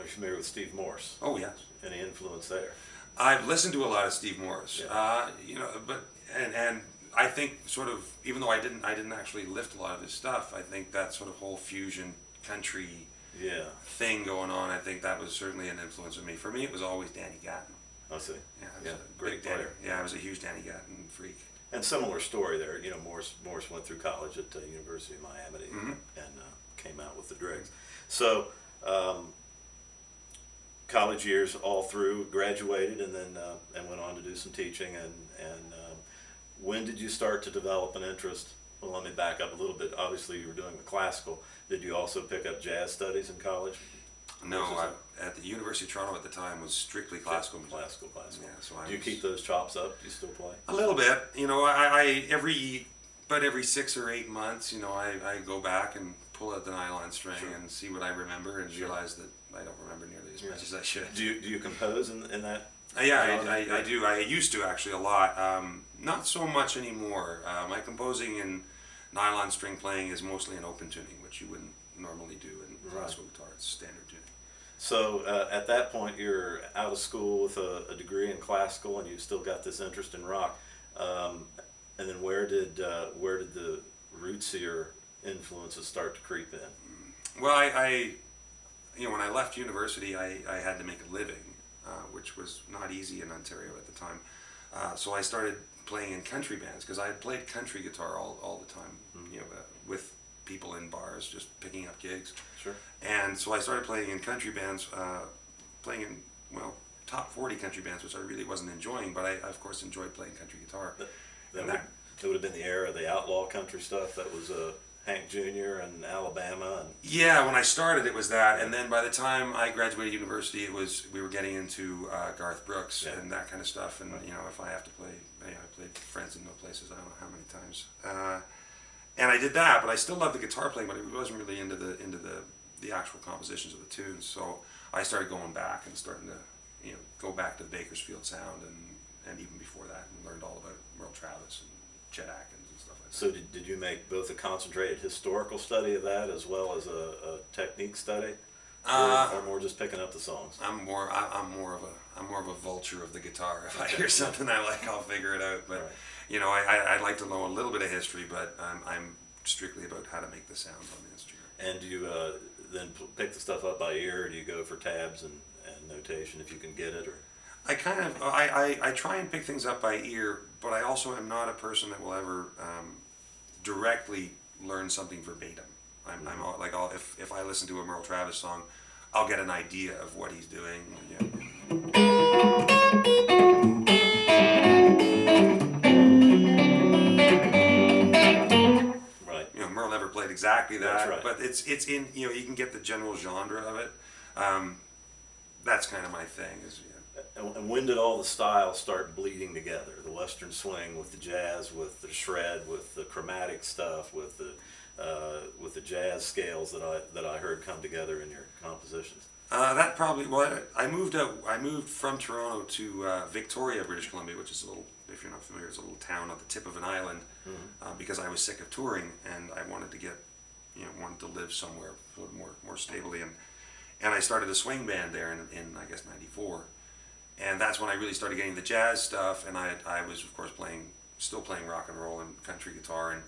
familiar with Steve Morse. Oh yes. Any influence there? I've listened to a lot of Steve Morse. Yeah. You know, but and I think sort of, even though I didn't actually lift a lot of his stuff, I think that sort of whole fusion country thing going on, I think that was certainly an influence on me. For me, it was always Danny Gatton. I see. Yeah, I was a great big player. Yeah, I was a huge Danny Gatton freak. And similar story there. You know, Morse went through college at University of Miami and came out with the Dregs. So college years all through, graduated, and then and went on to do some teaching. And when did you start to develop an interest? Well, let me back up a little bit. Obviously, you were doing the classical. Did you also pick up jazz studies in college? No, at the University of Toronto at the time was strictly classical music. Classical. Yeah, so do you keep those chops up? Do you still play? A little bit. You know, I every 6 or 8 months, you know, I go back and pull out the nylon string and see what I remember, and realize that I don't remember nearly as much as I should. Do you compose in that? Yeah, I do. I used to actually a lot. Not so much anymore. My composing and nylon string playing is mostly in open tuning, which you wouldn't normally do in classical guitar. It's standard tuning. So at that point, you're out of school with a degree in classical, and you've still got this interest in rock. And then where did the rootsier influences start to creep in? Well, you know, when I left university, I had to make a living, which was not easy in Ontario at the time. So I started playing in country bands, because I had played country guitar all the time, you know, with people in bars, just picking up gigs. Sure. And so I started playing in country bands, playing in, well, top 40 country bands, which I really wasn't enjoying, but I of course enjoyed playing country guitar. That would have been the era of the outlaw country stuff. That was Hank Jr. and Alabama. Yeah, when I started it was that, and then by the time I graduated university, we were getting into Garth Brooks and that kind of stuff. And you know, if I have to play, I played Friends in No Places, I don't know how many times. And I did that, but I still loved the guitar playing, but I wasn't really into the actual compositions of the tunes. So I started going back and starting to, you know, go back to the Bakersfield sound, and even before that, and learned all about Merle Travis and Chet Atkins and stuff like that. So did you make both a concentrated historical study of that as well as a technique study, or more just picking up the songs? I'm more of a vulture of the guitar. If I hear something I like, I'll figure it out. But you know, I'd like to know a little bit of history, but I'm strictly about how to make the sounds on the instrument. And do you then pick the stuff up by ear, or do you go for tabs and notation if you can get it? Or I kind of I try and pick things up by ear, but I also am not a person that will ever directly learn something verbatim. If I listen to a Merle Travis song, I'll get an idea of what he's doing. Right. You know, Merle never played exactly that, That's right. but it's in, you know, you can get the general genre of it. That's kind of my thing. And when did all the styles start bleeding together? The Western swing with the jazz, with the shred, with the chromatic stuff, with the jazz scales that I heard come together in your compositions. That probably, well, I moved from Toronto to Victoria, British Columbia, which is a little, if you're not familiar, it's a little town on the tip of an island, because I was sick of touring and I wanted to live somewhere a little more stably, and I started a swing band there in I guess '94. And that's when I really started getting the jazz stuff, and I was of course still playing rock and roll and country guitar, and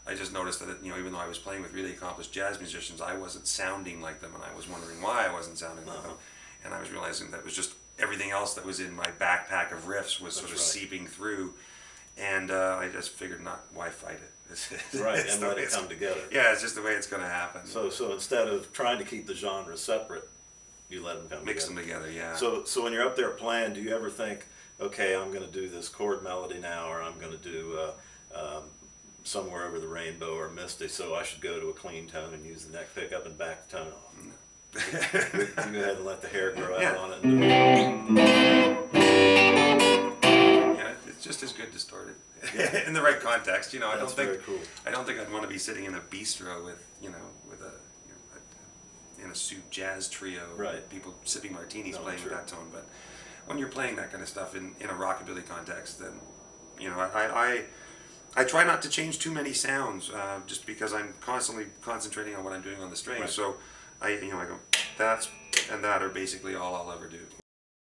I just noticed that, you know, even though I was playing with really accomplished jazz musicians, I wasn't sounding like them, and I was wondering why I wasn't sounding like them, and I was realizing that it was just everything else that was in my backpack of riffs was sort of seeping through, and I just figured, why fight it? Right, and let it come together. Yeah, it's just the way it's going to happen. So instead of trying to keep the genres separate, you let them come Mix together. them together, yeah. So when you're up there playing, do you ever think, okay, I'm going to do this chord melody now, or I'm going to do Somewhere Over the Rainbow or Misty, so I should go to a clean tone and use the neck pickup and back the tone off? You go ahead and let the hair grow out on it. Yeah, it's just as good distorted in the right context. You know, I don't think I'd want to be sitting in a bistro with in a suit jazz trio, people sipping martinis playing with that tone. But when you're playing that kind of stuff in a rockabilly context, then, you know, I try not to change too many sounds, just because I'm constantly concentrating on what I'm doing on the strings. So I go, that's and that are basically all I'll ever do.